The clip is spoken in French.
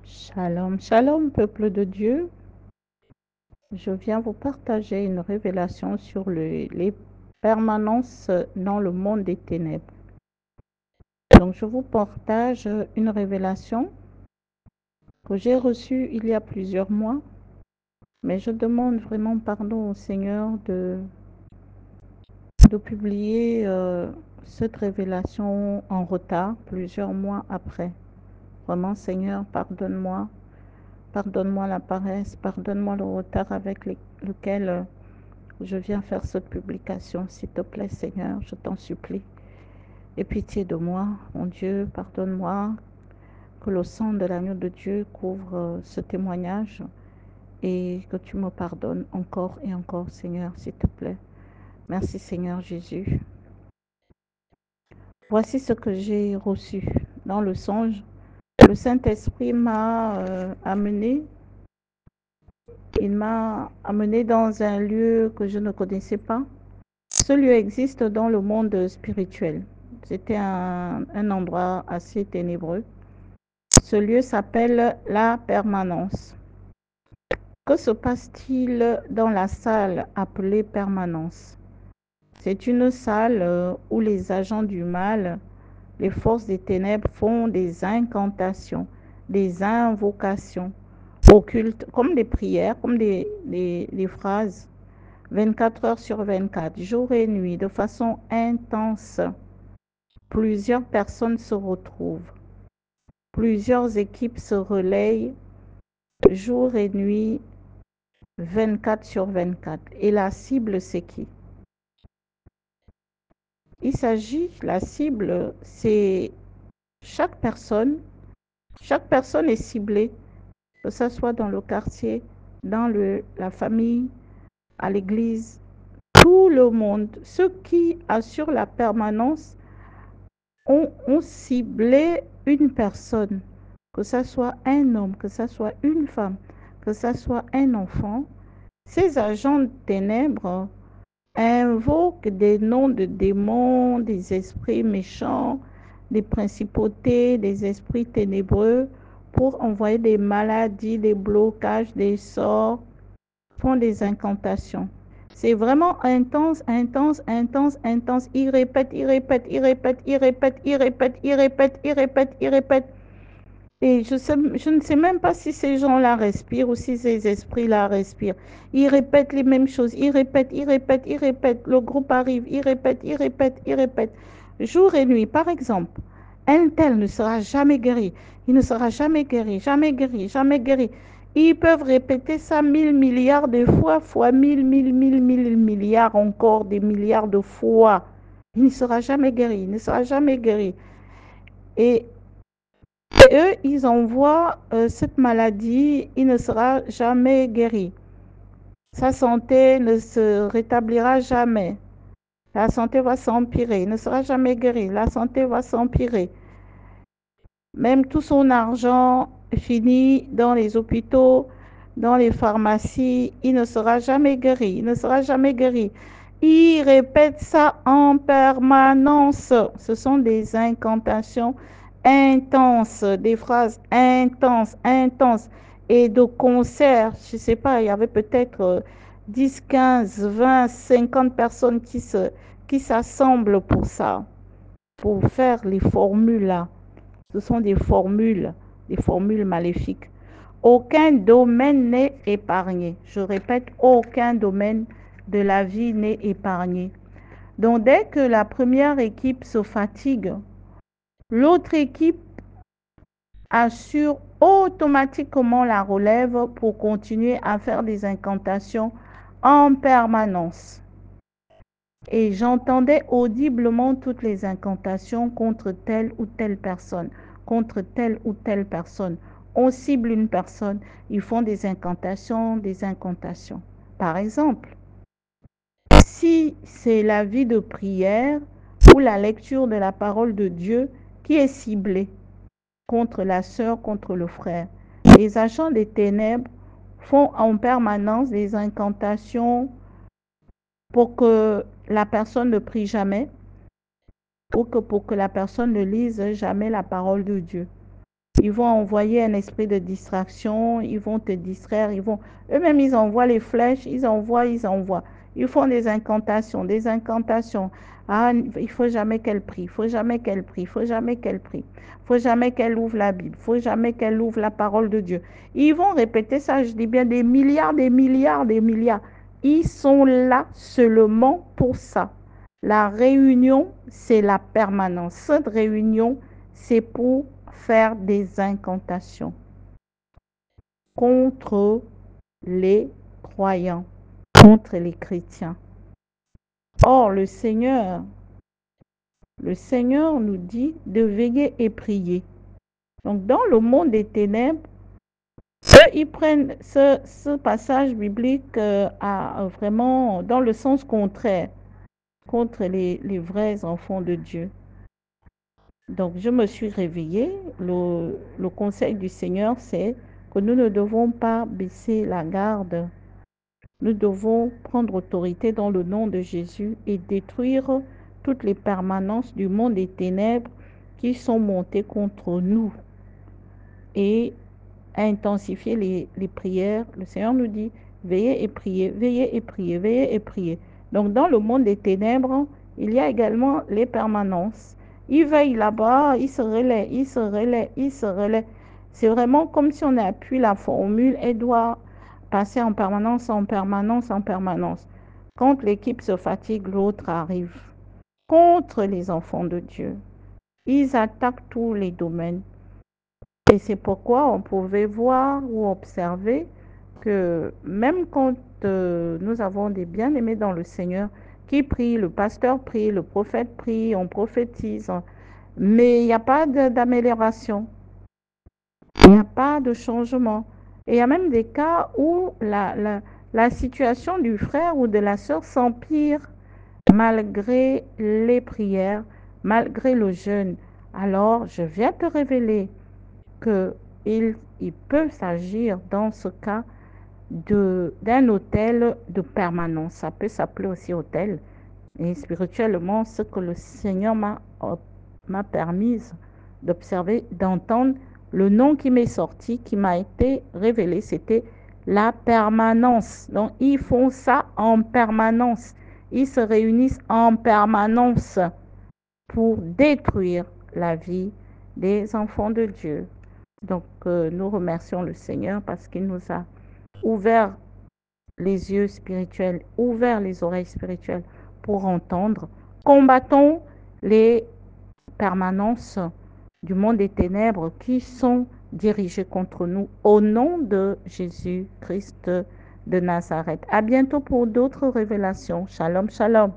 Shalom, shalom, peuple de Dieu. Je viens vous partager une révélation sur les permanences dans le monde des ténèbres. Donc, je vous partage une révélation que j'ai reçue il y a plusieurs mois, mais je demande vraiment pardon au Seigneur de publier cette révélation en retard, plusieurs mois après. Vraiment, Seigneur, pardonne-moi. Pardonne-moi la paresse, pardonne-moi le retard avec lequel je viens faire cette publication. S'il te plaît, Seigneur, je t'en supplie. Aie pitié de moi, mon Dieu, pardonne-moi. Que le sang de l'agneau de Dieu couvre ce témoignage et que tu me pardonnes encore et encore, Seigneur, s'il te plaît. Merci, Seigneur Jésus. Voici ce que j'ai reçu dans le songe. Le Saint-Esprit m'a amené. Il m'a amené dans un lieu que je ne connaissais pas. Ce lieu existe dans le monde spirituel. C'était un endroit assez ténébreux. Ce lieu s'appelle la permanence. Que se passe-t-il dans la salle appelée permanence? C'est une salle où les agents du mal, les forces des ténèbres font des incantations, des invocations occultes, comme des prières, comme des phrases, 24 heures sur 24, jour et nuit, de façon intense. Plusieurs personnes se retrouvent, plusieurs équipes se relayent, jour et nuit, 24 sur 24. Et la cible, c'est qui? La cible, c'est chaque personne. Chaque personne est ciblée, que ce soit dans le quartier, dans la famille, à l'église, tout le monde. Ceux qui assurent la permanence ont ciblé une personne, que ce soit un homme, que ce soit une femme, que ce soit un enfant. Ces agents de ténèbres invoquent des noms de démons, des esprits méchants, des principautés, des esprits ténébreux pour envoyer des maladies, des blocages, des sorts, font des incantations. C'est vraiment intense, intense, intense, intense. Il répète, il répète, il répète, il répète, il répète, il répète, il répète, il répète. Et je ne sais même pas si ces gens-là respirent ou si ces esprits-là respirent. Ils répètent les mêmes choses. Ils répètent, ils répètent, ils répètent. Le groupe arrive, ils répètent, ils répètent, ils répètent. Jour et nuit, par exemple, un tel ne sera jamais guéri. Il ne sera jamais guéri, jamais guéri, jamais guéri. Ils peuvent répéter ça 1000 milliards de fois 1000 milliards encore, des milliards de fois. Il ne sera jamais guéri, il ne sera jamais guéri. Et eux, ils envoient cette maladie, il ne sera jamais guéri. Sa santé ne se rétablira jamais. La santé va s'empirer, il ne sera jamais guéri. La santé va s'empirer. Même tout son argent finit dans les hôpitaux, dans les pharmacies, il ne sera jamais guéri, il ne sera jamais guéri. Il répète ça en permanence. Ce sont des incantations intenses, des phrases intenses, intenses. Et de concert, je ne sais pas, il y avait peut-être 10, 15, 20, 50 personnes qui s'assemblent pour ça, pour faire les formules là. Ce sont des formules maléfiques. Aucun domaine n'est épargné. Je répète, aucun domaine de la vie n'est épargné. Donc dès que la première équipe se fatigue, l'autre équipe assure automatiquement la relève pour continuer à faire des incantations en permanence. Et j'entendais audiblement toutes les incantations contre telle ou telle personne, contre telle ou telle personne. On cible une personne, ils font des incantations, des incantations. Par exemple, si c'est la vie de prière ou la lecture de la parole de Dieu qui est ciblée contre la sœur, contre le frère, les agents des ténèbres font en permanence des incantations pour que la personne ne prie jamais ou que pour que la personne ne lise jamais la parole de Dieu. Ils vont envoyer un esprit de distraction, ils vont te distraire, eux-mêmes ils envoient les flèches, ils envoient. Ils font des incantations, des incantations. Ah, il faut jamais qu'elle prie, il faut jamais qu'elle prie, il faut jamais qu'elle prie, il faut jamais qu'elle ouvre la Bible, il faut jamais qu'elle ouvre la parole de Dieu. Ils vont répéter ça, je dis bien des milliards, des milliards, des milliards. Ils sont là seulement pour ça. La réunion, c'est la permanence. Cette réunion, c'est pour faire des incantations contre les croyants, contre les chrétiens. Or, le Seigneur nous dit de veiller et prier. Donc, dans le monde des ténèbres, eux, ils prennent ce passage biblique vraiment dans le sens contraire, contre les vrais enfants de Dieu. Donc, je me suis réveillée. Le conseil du Seigneur, c'est que nous ne devons pas baisser la garde. Nous devons prendre autorité dans le nom de Jésus et détruire toutes les permanences du monde des ténèbres qui sont montées contre nous et à intensifier les prières. Le Seigneur nous dit, veillez et priez, veillez et priez, veillez et priez. Donc dans le monde des ténèbres, il y a également les permanences. Ils veillent là-bas, ils se relaient, ils se relaient, ils se relaient. C'est vraiment comme si on appuie la formule, elle doit passer en permanence, en permanence, en permanence. Quand l'équipe se fatigue, l'autre arrive. Contre les enfants de Dieu. Ils attaquent tous les domaines. Et c'est pourquoi on pouvait voir ou observer que même quand nous avons des bien-aimés dans le Seigneur qui prient, le pasteur prie, le prophète prie, on prophétise, mais il n'y a pas d'amélioration, il n'y a pas de changement. Et il y a même des cas où la situation du frère ou de la sœur s'empire malgré les prières, malgré le jeûne. Alors, je viens te révéler qu'il peut s'agir dans ce cas d'un hôtel de permanence. Ça peut s'appeler aussi hôtel. Et spirituellement, ce que le Seigneur m'a permis d'observer, d'entendre, le nom qui m'est sorti, qui m'a été révélé, c'était la permanence. Donc, ils font ça en permanence. Ils se réunissent en permanence pour détruire la vie des enfants de Dieu. Donc, nous remercions le Seigneur parce qu'il nous a ouvert les yeux spirituels, ouvert les oreilles spirituelles pour entendre. Combattons les permanences du monde des ténèbres qui sont dirigées contre nous au nom de Jésus-Christ de Nazareth. À bientôt pour d'autres révélations. Shalom, shalom.